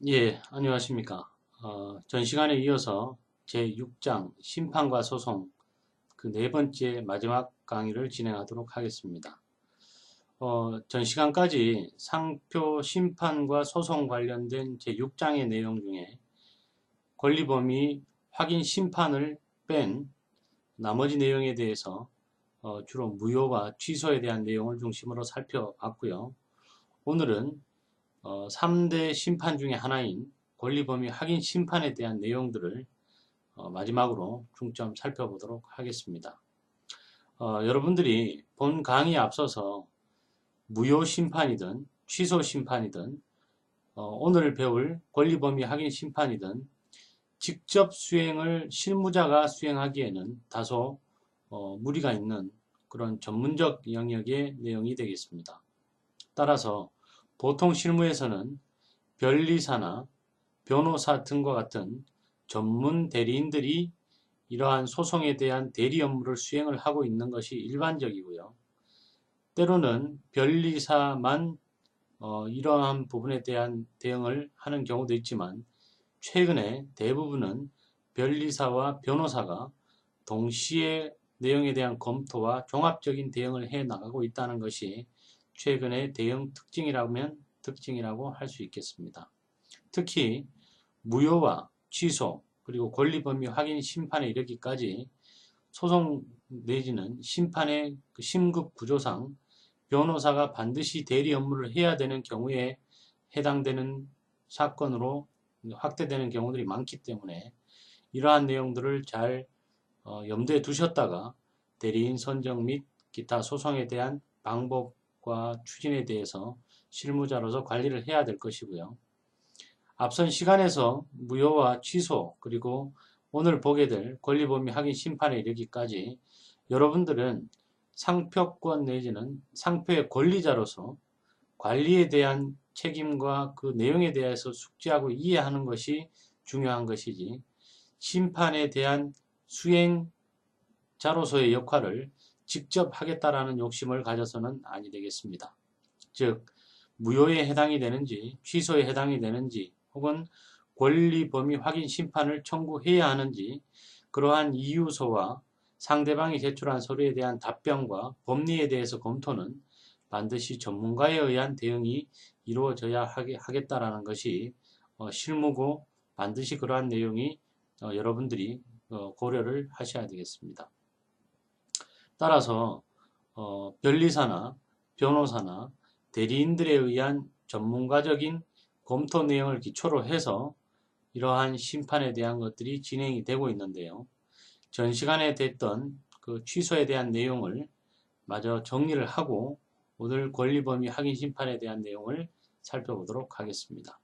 예, 안녕하십니까. 전 시간에 이어서 제6장 심판과 소송 그 네 번째 마지막 강의를 진행하도록 하겠습니다. 전 시간까지 상표 심판과 소송 관련된 제6장의 내용 중에 권리범위 확인 심판을 뺀 나머지 내용에 대해서 주로 무효와 취소에 대한 내용을 중심으로 살펴봤고요. 오늘은 3대 심판 중에 하나인 권리범위 확인 심판에 대한 내용들을 마지막으로 중점 살펴보도록 하겠습니다. 여러분들이 본 강의에 앞서서 무효 심판이든 취소 심판이든 오늘 배울 권리범위 확인 심판이든 직접 수행을 실무자가 수행하기에는 다소 무리가 있는 그런 전문적 영역의 내용이 되겠습니다. 따라서 보통 실무에서는 변리사나 변호사 등과 같은 전문 대리인들이 이러한 소송에 대한 대리 업무를 수행을 하고 있는 것이 일반적이고요. 때로는 변리사만 이러한 부분에 대한 대응을 하는 경우도 있지만 최근에 대부분은 변리사와 변호사가 동시에 내용에 대한 검토와 종합적인 대응을 해 나가고 있다는 것이 최근의 대응 특징이라고 할 수 있겠습니다. 특히 무효와 취소 그리고 권리범위 확인 심판에 이르기까지 소송 내지는 심판의 심급 구조상 변호사가 반드시 대리 업무를 해야 되는 경우에 해당되는 사건으로 확대되는 경우들이 많기 때문에 이러한 내용들을 잘 염두에 두셨다가 대리인 선정 및 기타 소송에 대한 방법과 추진에 대해서 실무자로서 관리를 해야 될 것이고요. 앞선 시간에서 무효와 취소 그리고 오늘 보게 될 권리범위 확인 심판에 이르기까지 여러분들은 상표권 내지는 상표의 권리자로서 관리에 대한 책임과 그 내용에 대해서 숙지하고 이해하는 것이 중요한 것이지 심판에 대한 수행자로서의 역할을 직접 하겠다라는 욕심을 가져서는 아니 되겠습니다. 즉 무효에 해당이 되는지 취소에 해당이 되는지 혹은 권리 범위 확인 심판을 청구해야 하는지 그러한 이유서와 상대방이 제출한 서류에 대한 답변과 법리에 대해서 검토는 반드시 전문가에 의한 대응이 이루어져야 하겠다라는 것이 실무고 반드시 그러한 내용이 여러분들이 고려를 하셔야 되겠습니다. 따라서 변리사나 변호사나 대리인들에 의한 전문가적인 검토 내용을 기초로 해서 이러한 심판에 대한 것들이 진행이 되고 있는데요. 전 시간에 됐던 그 취소에 대한 내용을 마저 정리를 하고 오늘 권리범위 확인 심판에 대한 내용을 살펴보도록 하겠습니다.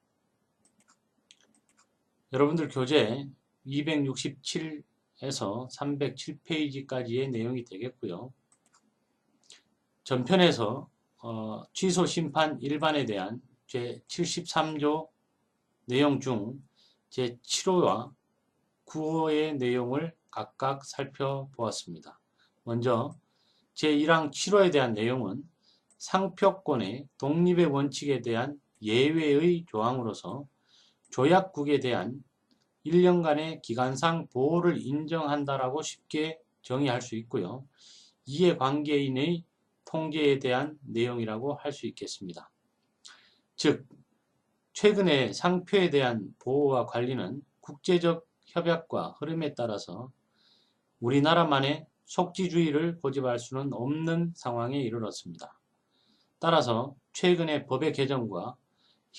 여러분들 교재 267에서 307페이지까지의 내용이 되겠고요. 전편에서 취소 심판 일반에 대한 제73조 내용 중 제7호와 9호의 내용을 각각 살펴보았습니다. 먼저 제1항 7호에 대한 내용은 상표권의 독립의 원칙에 대한 예외의 조항으로서 조약국에 대한 1년간의 기간상 보호를 인정한다라고 쉽게 정의할 수 있고요. 이해관계인의 통제에 대한 내용이라고 할 수 있겠습니다. 즉, 최근에 상표에 대한 보호와 관리는 국제적 협약과 흐름에 따라서 우리나라만의 속지주의를 고집할 수는 없는 상황에 이르렀습니다. 따라서 최근의 법의 개정과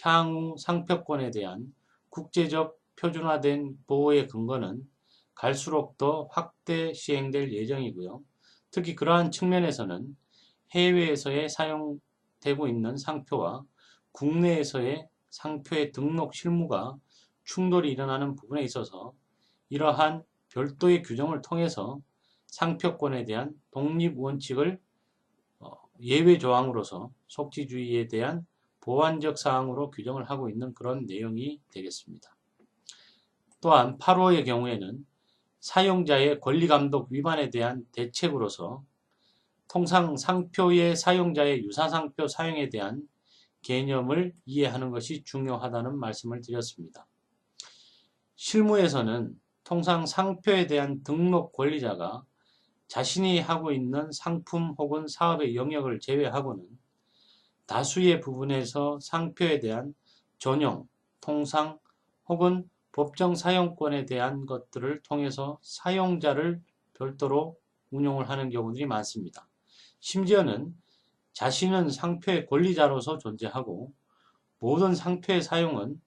향후 상표권에 대한 국제적 표준화된 보호의 근거는 갈수록 더 확대 시행될 예정이고요. 특히 그러한 측면에서는 해외에서의 사용되고 있는 상표와 국내에서의 상표의 등록 실무가 충돌이 일어나는 부분에 있어서 이러한 별도의 규정을 통해서 상표권에 대한 독립 원칙을 예외 조항으로서 속지주의에 대한 보완적 사항으로 규정을 하고 있는 그런 내용이 되겠습니다. 또한 8호의 경우에는 사용자의 권리감독 위반에 대한 대책으로서 통상 상표의 사용자의 유사상표 사용에 대한 개념을 이해하는 것이 중요하다는 말씀을 드렸습니다. 실무에서는 통상 상표에 대한 등록 권리자가 자신이 하고 있는 상품 혹은 사업의 영역을 제외하고는 다수의 부분에서 상표에 대한 전용, 통상 혹은 법정 사용권에 대한 것들을 통해서 사용자를 별도로 운용을 하는 경우들이 많습니다. 심지어는 자신은 상표의 권리자로서 존재하고 모든 상표의 사용은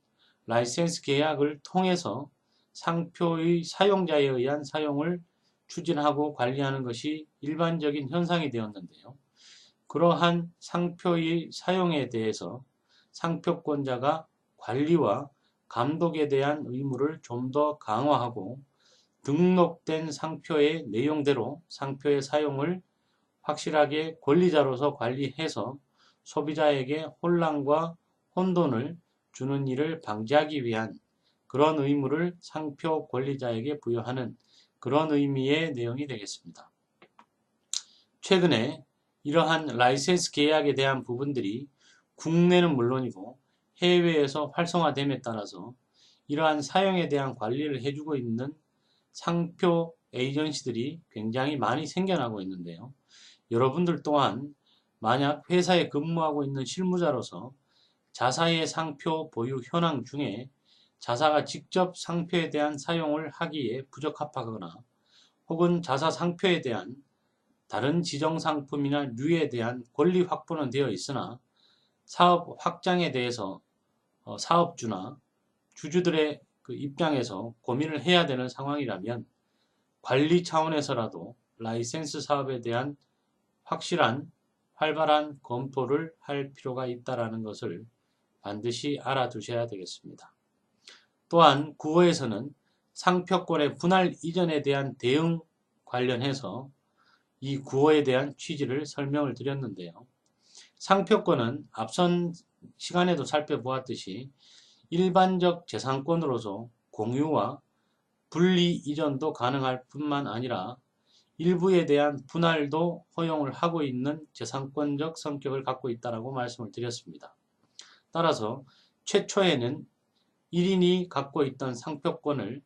라이센스 계약을 통해서 상표의 사용자에 의한 사용을 추진하고 관리하는 것이 일반적인 현상이 되었는데요. 그러한 상표의 사용에 대해서 상표권자가 관리와 감독에 대한 의무를 좀 더 강화하고 등록된 상표의 내용대로 상표의 사용을 확실하게 권리자로서 관리해서 소비자에게 혼란과 혼돈을 주는 일을 방지하기 위한 그런 의무를 상표 권리자에게 부여하는 그런 의미의 내용이 되겠습니다. 최근에 이러한 라이센스 계약에 대한 부분들이 국내는 물론이고 해외에서 활성화됨에 따라서 이러한 사용에 대한 관리를 해주고 있는 상표 에이전시들이 굉장히 많이 생겨나고 있는데요. 여러분들 또한 만약 회사에 근무하고 있는 실무자로서 자사의 상표 보유 현황 중에 자사가 직접 상표에 대한 사용을 하기에 부적합하거나 혹은 자사 상표에 대한 다른 지정상품이나 류에 대한 권리 확보는 되어 있으나 사업 확장에 대해서 사업주나 주주들의 그 입장에서 고민을 해야 되는 상황이라면 관리 차원에서라도 라이센스 사업에 대한 확실한 활발한 검토를 할 필요가 있다는 것을 반드시 알아두셔야 되겠습니다. 또한 9호에서는 상표권의 분할 이전에 대한 대응 관련해서 이 9호에 대한 취지를 설명을 드렸는데요. 상표권은 앞선 시간에도 살펴보았듯이 일반적 재산권으로서 공유와 분리 이전도 가능할 뿐만 아니라 일부에 대한 분할도 허용을 하고 있는 재산권적 성격을 갖고 있다고 말씀을 드렸습니다. 따라서 최초에는 1인이 갖고 있던 상표권을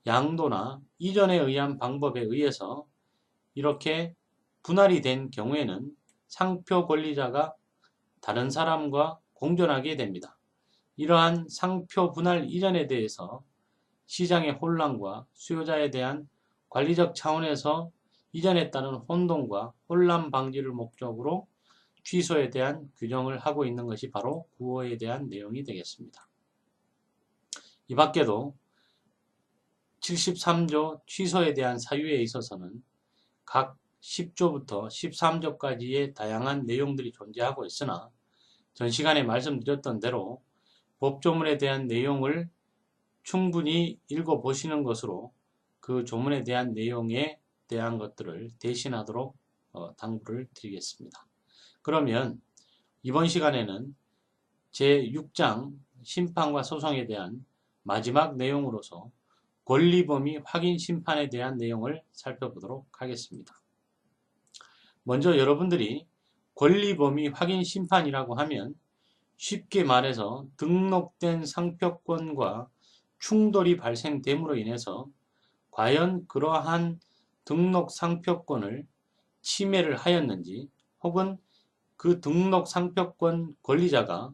양도나 이전에 의한 방법에 의해서 이렇게 분할이 된 경우에는 상표 권리자가 다른 사람과 공존하게 됩니다. 이러한 상표 분할 이전에 대해서 시장의 혼란과 수요자에 대한 관리적 차원에서 이전에 따른 혼동과 혼란 방지를 목적으로 취소에 대한 규정을 하고 있는 것이 바로 9호에 대한 내용이 되겠습니다. 이 밖에도 73조 취소에 대한 사유에 있어서는 각 10조부터 13조까지의 다양한 내용들이 존재하고 있으나 전 시간에 말씀드렸던 대로 법조문에 대한 내용을 충분히 읽어보시는 것으로 그 조문에 대한 내용에 대한 것들을 대신하도록 당부를 드리겠습니다. 그러면 이번 시간에는 제6장 심판과 소송에 대한 마지막 내용으로서 권리범위 확인 심판에 대한 내용을 살펴보도록 하겠습니다. 먼저 여러분들이 권리범위 확인 심판이라고 하면 쉽게 말해서 등록된 상표권과 충돌이 발생됨으로 인해서 과연 그러한 등록 상표권을 침해를 하였는지 혹은 그 등록 상표권 권리자가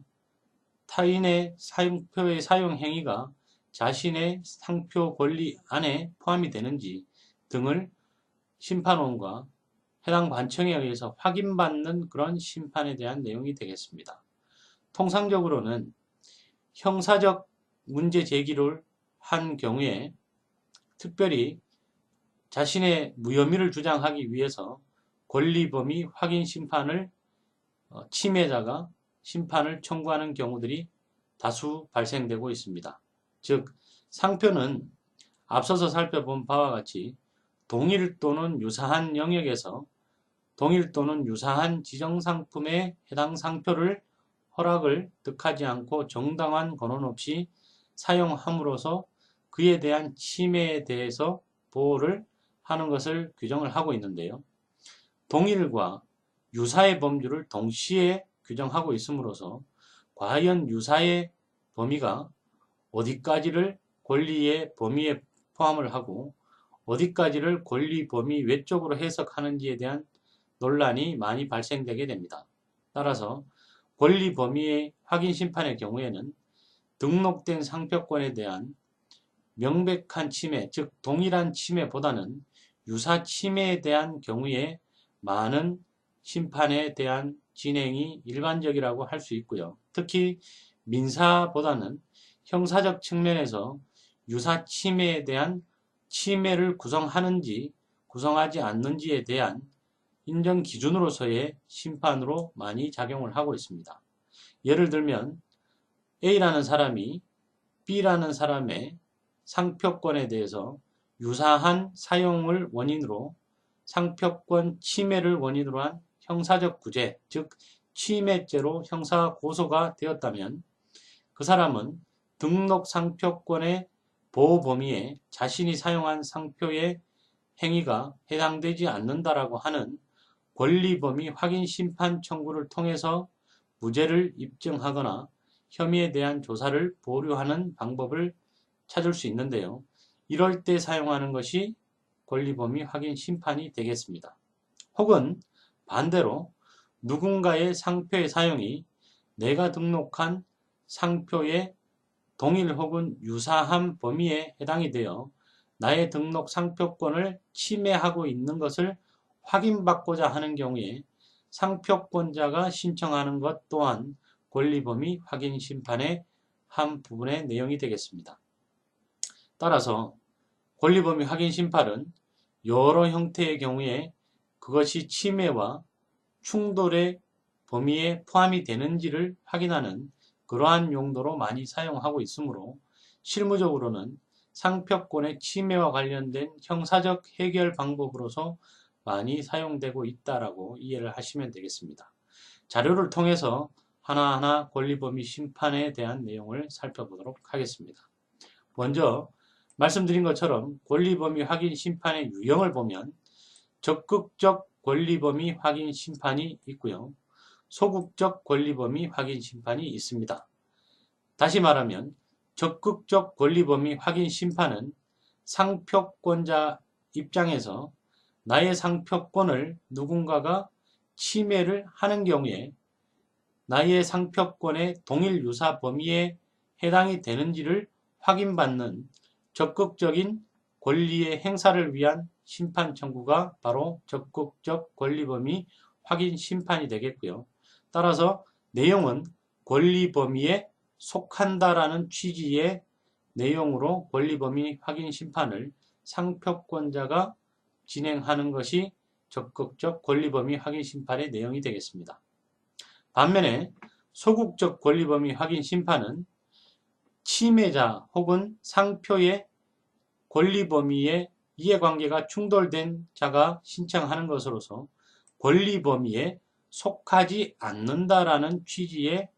타인의 상표의 사용 행위가 자신의 상표 권리 안에 포함이 되는지 등을 심판원과 해당 관청에 의해서 확인받는 그런 심판에 대한 내용이 되겠습니다. 통상적으로는 형사적 문제 제기를 한 경우에 특별히 자신의 무혐의를 주장하기 위해서 권리범위 확인 심판을 침해자가 심판을 청구하는 경우들이 다수 발생되고 있습니다. 즉 상표는 앞서서 살펴본 바와 같이 동일 또는 유사한 영역에서 동일 또는 유사한 지정상품에 해당 상표를 허락을 득하지 않고 정당한 권한 없이 사용함으로써 그에 대한 침해에 대해서 보호를 하는 것을 규정을 하고 있는데요. 동일과 유사의 범주를 동시에 규정하고 있음으로써 과연 유사의 범위가 어디까지를 권리의 범위에 포함을 하고 어디까지를 권리 범위 외적으로 해석하는지에 대한 논란이 많이 발생되게 됩니다. 따라서 권리 범위의 확인 심판의 경우에는 등록된 상표권에 대한 명백한 침해, 즉 동일한 침해보다는 유사 침해에 대한 경우에 많은 심판에 대한 진행이 일반적이라고 할 수 있고요. 특히 민사보다는 형사적 측면에서 유사 침해에 대한 침해를 구성하는지 구성하지 않는지에 대한 인정 기준으로서의 심판으로 많이 작용을 하고 있습니다. 예를 들면 A라는 사람이 B라는 사람의 상표권에 대해서 유사한 사용을 원인으로 상표권 침해를 원인으로 한 형사적 구제, 즉 침해죄로 형사 고소가 되었다면 그 사람은 등록 상표권의 보호 범위에 자신이 사용한 상표의 행위가 해당되지 않는다라고 하는 권리 범위 확인 심판 청구를 통해서 무죄를 입증하거나 혐의에 대한 조사를 보류하는 방법을 찾을 수 있는데요. 이럴 때 사용하는 것이 권리 범위 확인 심판이 되겠습니다. 혹은 반대로 누군가의 상표의 사용이 내가 등록한 상표의 동일 혹은 유사한 범위에 해당이 되어 나의 등록 상표권을 침해하고 있는 것을 확인받고자 하는 경우에 상표권자가 신청하는 것 또한 권리 범위 확인 심판의 한 부분의 내용이 되겠습니다. 따라서 권리 범위 확인 심판은 여러 형태의 경우에 그것이 침해와 충돌의 범위에 포함이 되는지를 확인하는 그러한 용도로 많이 사용하고 있으므로 실무적으로는 상표권의 침해와 관련된 형사적 해결 방법으로서 많이 사용되고 있다라고 이해를 하시면 되겠습니다. 자료를 통해서 하나하나 권리 범위 심판에 대한 내용을 살펴보도록 하겠습니다. 먼저 말씀드린 것처럼 권리 범위 확인 심판의 유형을 보면 적극적 권리 범위 확인 심판이 있고요. 소극적 권리 범위 확인 심판이 있습니다. 다시 말하면 적극적 권리 범위 확인 심판은 상표권자 입장에서 나의 상표권을 누군가가 침해를 하는 경우에 나의 상표권의 동일 유사 범위에 해당이 되는지를 확인받는 적극적인 권리의 행사를 위한 심판 청구가 바로 적극적 권리 범위 확인 심판이 되겠고요. 따라서 내용은 권리 범위에 속한다라는 취지의 내용으로 권리 범위 확인 심판을 상표권자가 진행하는 것이 적극적 권리 범위 확인 심판의 내용이 되겠습니다. 반면에 소극적 권리 범위 확인 심판은 침해자 혹은 상표의 권리 범위의 이해관계가 충돌된 자가 신청하는 것으로서 권리 범위에 속하지 않는다라는 취지의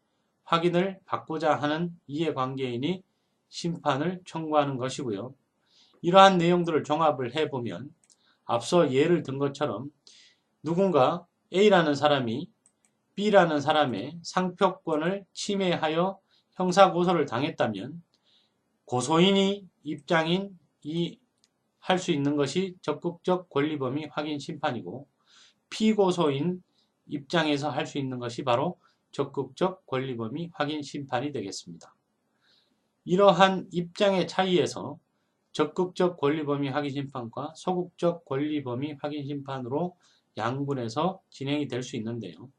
확인을 받고자 하는 이해관계인이 심판을 청구하는 것이고요. 이러한 내용들을 종합을 해보면 앞서 예를 든 것처럼 누군가 A라는 사람이 B라는 사람의 상표권을 침해하여 형사고소를 당했다면 고소인이 입장인 할 수 있는 것이 적극적 권리 범위 확인 심판이고 피고소인 입장에서 할 수 있는 것이 바로 적극적 권리 범위 확인 심판이 되겠습니다. 이러한 입장의 차이에서 적극적 권리 범위 확인 심판과 소극적 권리 범위 확인 심판으로 양분해서 진행이 될 수 있는데요.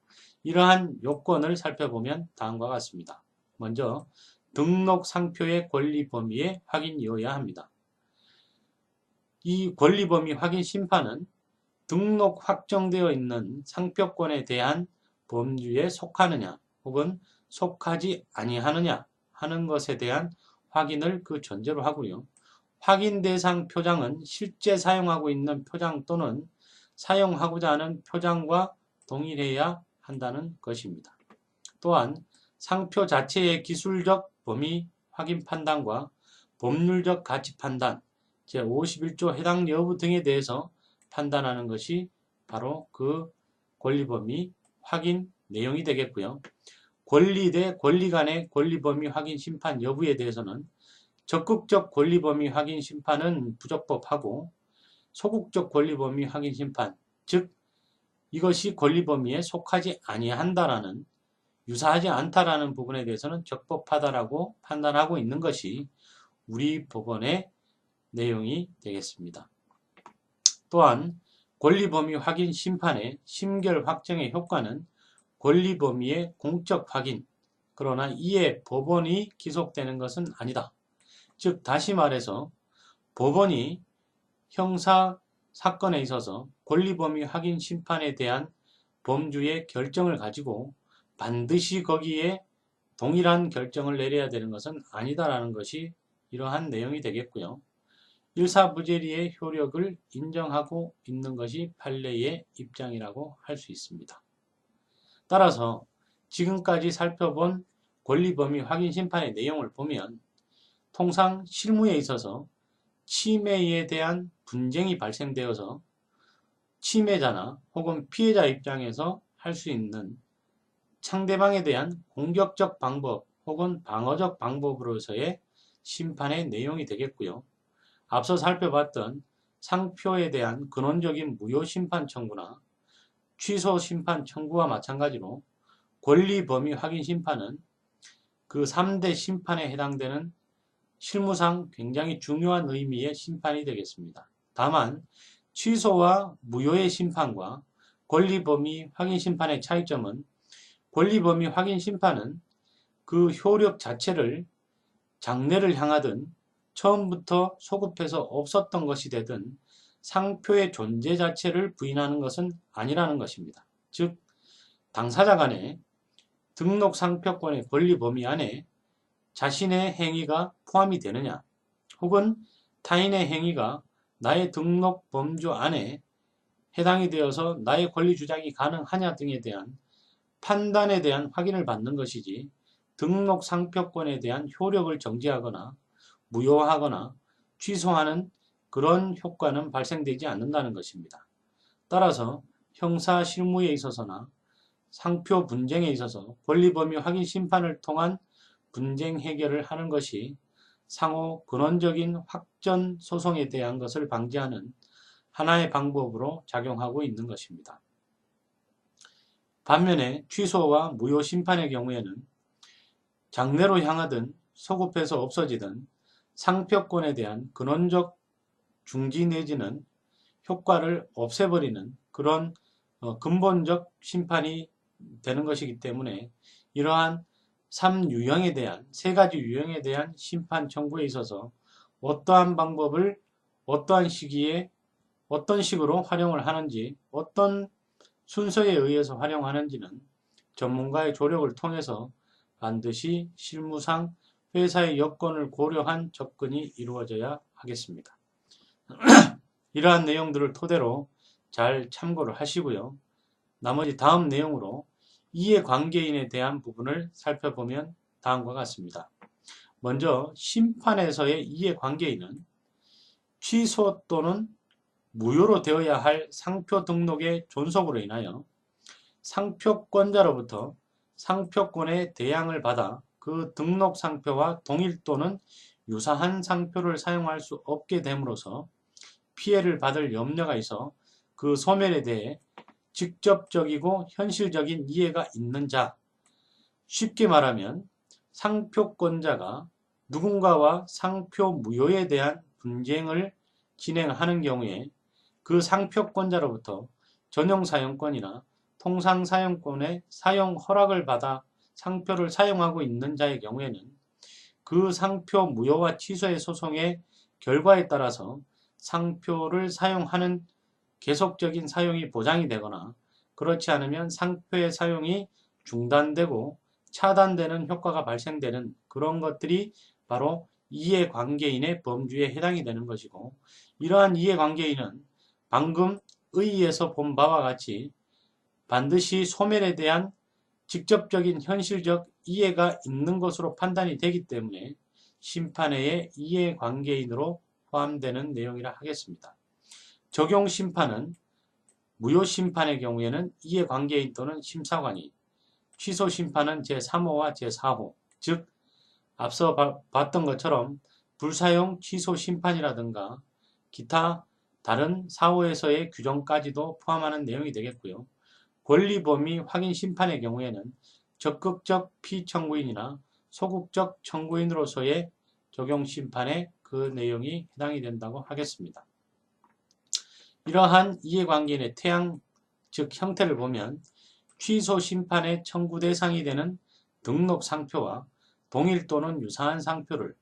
이러한 요건을 살펴보면 다음과 같습니다. 먼저 등록 상표의 권리 범위에 확인이어야 합니다. 이 권리 범위 확인 심판은 등록 확정되어 있는 상표권에 대한 범주에 속하느냐 혹은 속하지 아니하느냐 하는 것에 대한 확인을 그 전제로 하고요. 확인 대상 표장은 실제 사용하고 있는 표장 또는 사용하고자 하는 표장과 동일해야 한다는 것입니다. 또한 상표 자체의 기술적 범위 확인 판단과 법률적 가치 판단, 제51조 해당 여부 등에 대해서 판단하는 것이 바로 그 권리 범위 확인 내용이 되겠고요. 권리 대 권리 간의 권리범위 확인 심판 여부에 대해서는 적극적 권리범위 확인 심판은 부적법하고 소극적 권리범위 확인 심판, 즉 이것이 권리범위에 속하지 아니한다라는 유사하지 않다라는 부분에 대해서는 적법하다라고 판단하고 있는 것이 우리 법원의 내용이 되겠습니다. 또한 권리범위 확인 심판의 심결 확정의 효과는 권리범위의 공적 확인, 그러나 이에 법원이 기속되는 것은 아니다. 즉 다시 말해서 법원이 형사 사건에 있어서 권리범위 확인 심판에 대한 범주의 결정을 가지고 반드시 거기에 동일한 결정을 내려야 되는 것은 아니다라는 것이 이러한 내용이 되겠고요. 일사부재리의 효력을 인정하고 있는 것이 판례의 입장이라고 할 수 있습니다. 따라서 지금까지 살펴본 권리범위 확인 심판의 내용을 보면 통상 실무에 있어서 침해에 대한 분쟁이 발생되어서 침해자나 혹은 피해자 입장에서 할 수 있는 상대방에 대한 공격적 방법 혹은 방어적 방법으로서의 심판의 내용이 되겠고요. 앞서 살펴봤던 상표에 대한 근원적인 무효 심판 청구나 취소 심판 청구와 마찬가지로 권리범위 확인 심판은 그 3대 심판에 해당되는 실무상 굉장히 중요한 의미의 심판이 되겠습니다. 다만 취소와 무효의 심판과 권리범위 확인 심판의 차이점은 권리범위 확인 심판은 그 효력 자체를 장래를 향하든 처음부터 소급해서 없었던 것이 되든 상표의 존재 자체를 부인하는 것은 아니라는 것입니다. 즉 당사자 간의 등록 상표권의 권리 범위 안에 자신의 행위가 포함이 되느냐 혹은 타인의 행위가 나의 등록 범주 안에 해당이 되어서 나의 권리 주장이 가능하냐 등에 대한 판단에 대한 확인을 받는 것이지 등록 상표권에 대한 효력을 정지하거나 무효하거나 취소하는 그런 효과는 발생되지 않는다는 것입니다. 따라서 형사 실무에 있어서나 상표 분쟁에 있어서 권리범위 확인 심판을 통한 분쟁 해결을 하는 것이 상호 근원적인 확전 소송에 대한 것을 방지하는 하나의 방법으로 작용하고 있는 것입니다. 반면에 취소와 무효 심판의 경우에는 장래로 향하든 소급해서 없어지든 상표권에 대한 근원적 중지 내지는 효과를 없애버리는 그런 근본적 심판이 되는 것이기 때문에 이러한 3유형에 대한 세 가지 유형에 대한 심판 청구에 있어서 어떠한 방법을 어떠한 시기에 어떤 식으로 활용을 하는지 어떤 순서에 의해서 활용하는지는 전문가의 조력을 통해서 반드시 실무상 회사의 여건을 고려한 접근이 이루어져야 하겠습니다. 이러한 내용들을 토대로 잘 참고를 하시고요. 나머지 다음 내용으로 이해관계인에 대한 부분을 살펴보면 다음과 같습니다. 먼저 심판에서의 이해관계인은 취소 또는 무효로 되어야 할 상표 등록의 존속으로 인하여 상표권자로부터 상표권의 대양을 받아 그 등록 상표와 동일 또는 유사한 상표를 사용할 수 없게 됨으로써 피해를 받을 염려가 있어 그 소멸에 대해 직접적이고 현실적인 이해가 있는 자, 쉽게 말하면 상표권자가 누군가와 상표 무효에 대한 분쟁을 진행하는 경우에 그 상표권자로부터 전용 사용권이나 통상 사용권의 사용 허락을 받아 상표를 사용하고 있는 자의 경우에는 그 상표 무효와 취소의 소송의 결과에 따라서 상표를 사용하는 계속적인 사용이 보장이 되거나 그렇지 않으면 상표의 사용이 중단되고 차단되는 효과가 발생되는 그런 것들이 바로 이해관계인의 범주에 해당이 되는 것이고, 이러한 이해관계인은 방금 의의에서 본 바와 같이 반드시 소멸에 대한 직접적인 현실적 이해가 있는 것으로 판단이 되기 때문에 심판회의 이해관계인으로 포함되는 내용이라 하겠습니다. 적용 심판은 무효 심판의 경우에는 이해관계인 또는 심사관이, 취소 심판은 제3호와 제4호, 즉 앞서 봤던 것처럼 불사용 취소 심판이라든가 기타 다른 4호에서의 규정까지도 포함하는 내용이 되겠고요. 권리범위 확인 심판의 경우에는 적극적 피청구인이나 소극적 청구인으로서의 적용 심판에 그 내용이 해당이 된다고 하겠습니다. 이러한 이해관계의 태양, 즉 형태를 보면 취소 심판의 청구 대상이 되는 등록 상표와 동일 또는 유사한 상표를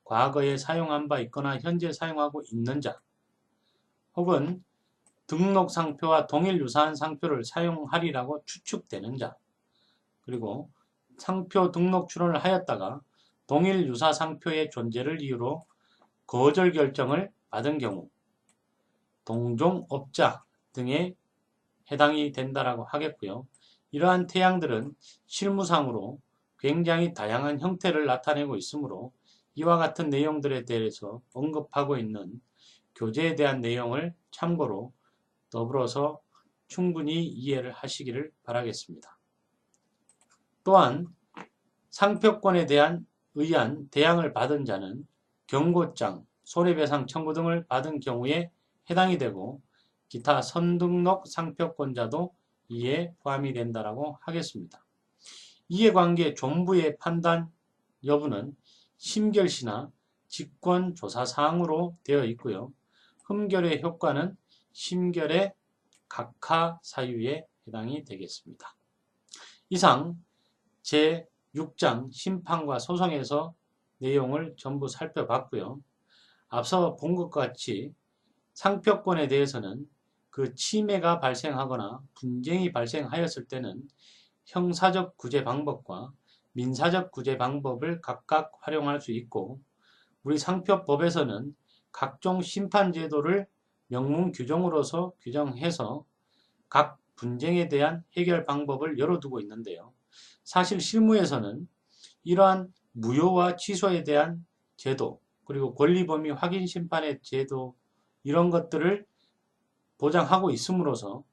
과거에 사용한 바 있거나 현재 사용하고 있는 자, 혹은 등록 상표와 동일 유사한 상표를 사용하리라고 추측되는 자, 그리고 상표 등록 출원을 하였다가 동일 유사 상표의 존재를 이유로 거절 결정을 받은 경우, 동종업자 등에 해당이 된다라고 하겠고요. 이러한 태양들은 실무상으로 굉장히 다양한 형태를 나타내고 있으므로 이와 같은 내용들에 대해서 언급하고 있는 교재에 대한 내용을 참고로 더불어서 충분히 이해를 하시기를 바라겠습니다. 또한 상표권에 대한 의한 대항을 받은 자는 경고장, 손해배상 청구 등을 받은 경우에 해당이 되고 기타 선등록 상표권자도 이에 포함이 된다라고 하겠습니다. 이해관계 존부의 판단 여부는 심결시나 직권조사사항으로 되어 있고요. 흠결의 효과는 심결의 각하 사유에 해당이 되겠습니다. 이상 제6장 심판과 소송에서 내용을 전부 살펴봤고요. 앞서 본 것과 같이 상표권에 대해서는 그 침해가 발생하거나 분쟁이 발생하였을 때는 형사적 구제 방법과 민사적 구제 방법을 각각 활용할 수 있고, 우리 상표법에서는 각종 심판 제도를 명문 규정으로서 규정해서 각 분쟁에 대한 해결 방법을 열어두고 있는데요. 사실 실무에서는 이러한 무효와 취소에 대한 제도, 그리고 권리범위 확인 심판의 제도, 이런 것들을 보장하고 있음으로써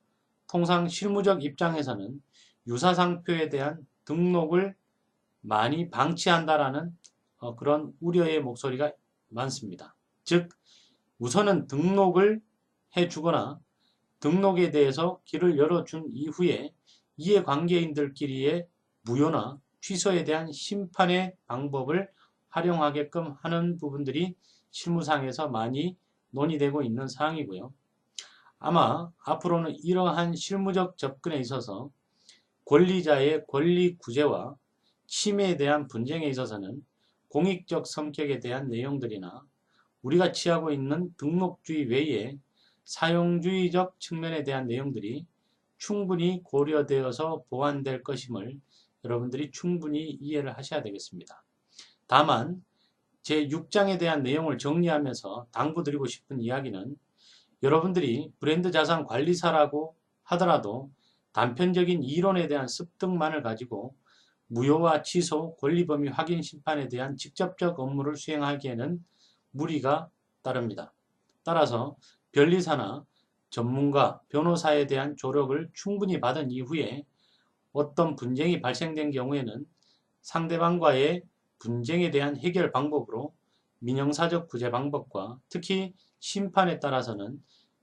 통상 실무적 입장에서는 유사상표에 대한 등록을 많이 방치한다라는 그런 우려의 목소리가 많습니다. 즉 우선은 등록을 해주거나 등록에 대해서 길을 열어준 이후에 이해관계인들끼리의 무효나 취소에 대한 심판의 방법을 활용하게끔 하는 부분들이 실무상에서 많이 논의되고 있는 사항이고요. 아마 앞으로는 이러한 실무적 접근에 있어서 권리자의 권리 구제와 침해에 대한 분쟁에 있어서는 공익적 성격에 대한 내용들이나 우리가 취하고 있는 등록주의 외에 사용주의적 측면에 대한 내용들이 충분히 고려되어서 보완될 것임을 여러분들이 충분히 이해를 하셔야 되겠습니다. 다만 제6장에 대한 내용을 정리하면서 당부드리고 싶은 이야기는, 여러분들이 브랜드 자산 관리사라고 하더라도 단편적인 이론에 대한 습득만을 가지고 무효와 취소, 권리범위 확인 심판에 대한 직접적 업무를 수행하기에는 무리가 따릅니다. 따라서 변리사나 전문가, 변호사에 대한 조력을 충분히 받은 이후에 어떤 분쟁이 발생된 경우에는 상대방과의 분쟁에 대한 해결 방법으로 민형사적 구제 방법과 특히 심판에 따라서는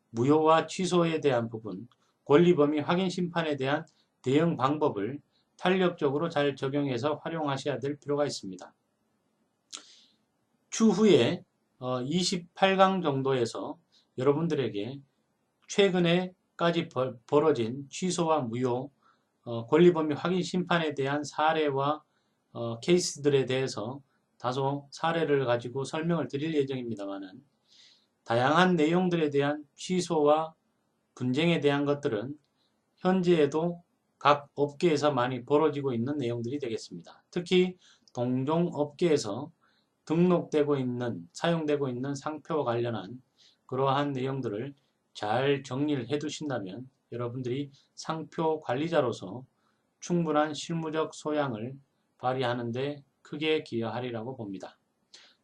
무효와 취소에 대한 부분, 권리범위 확인 심판에 대한 대응 방법을 탄력적으로 잘 적용해서 활용하셔야 될 필요가 있습니다. 추후에 28강 정도에서 여러분들에게 최근에까지 벌어진 취소와 무효, 권리범위 확인 심판에 대한 사례와 케이스들에 대해서 다소 사례를 가지고 설명을 드릴 예정입니다만은, 다양한 내용들에 대한 취소와 분쟁에 대한 것들은 현재에도 각 업계에서 많이 벌어지고 있는 내용들이 되겠습니다. 특히 동종업계에서 등록되고 있는, 사용되고 있는 상표와 관련한 그러한 내용들을 잘 정리를 해 두신다면 여러분들이 상표 관리자로서 충분한 실무적 소양을 발휘하는 데 크게 기여하리라고 봅니다.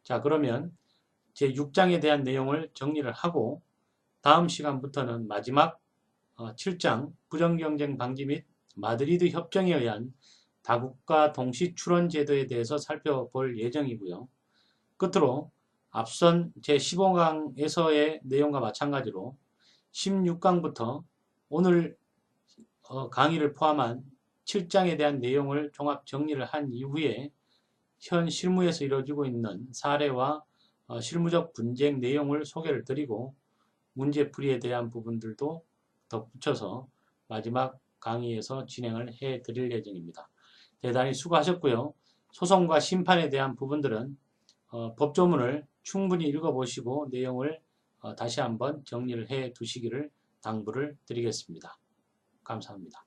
자, 그러면 제6장에 대한 내용을 정리를 하고 다음 시간부터는 마지막 7장 부정경쟁 방지 및 마드리드 협정에 의한 다국가 동시 출원 제도에 대해서 살펴볼 예정이고요. 끝으로 앞선 제15강에서의 내용과 마찬가지로 16강부터 오늘 강의를 포함한 7장에 대한 내용을 종합 정리를 한 이후에 현 실무에서 이루어지고 있는 사례와 실무적 분쟁 내용을 소개를 드리고 문제풀이에 대한 부분들도 덧붙여서 마지막 강의에서 진행을 해 드릴 예정입니다. 대단히 수고하셨고요. 소송과 심판에 대한 부분들은 법조문을 충분히 읽어보시고 내용을 다시 한번 정리를 해 두시기를 당부를 드리겠습니다. 감사합니다.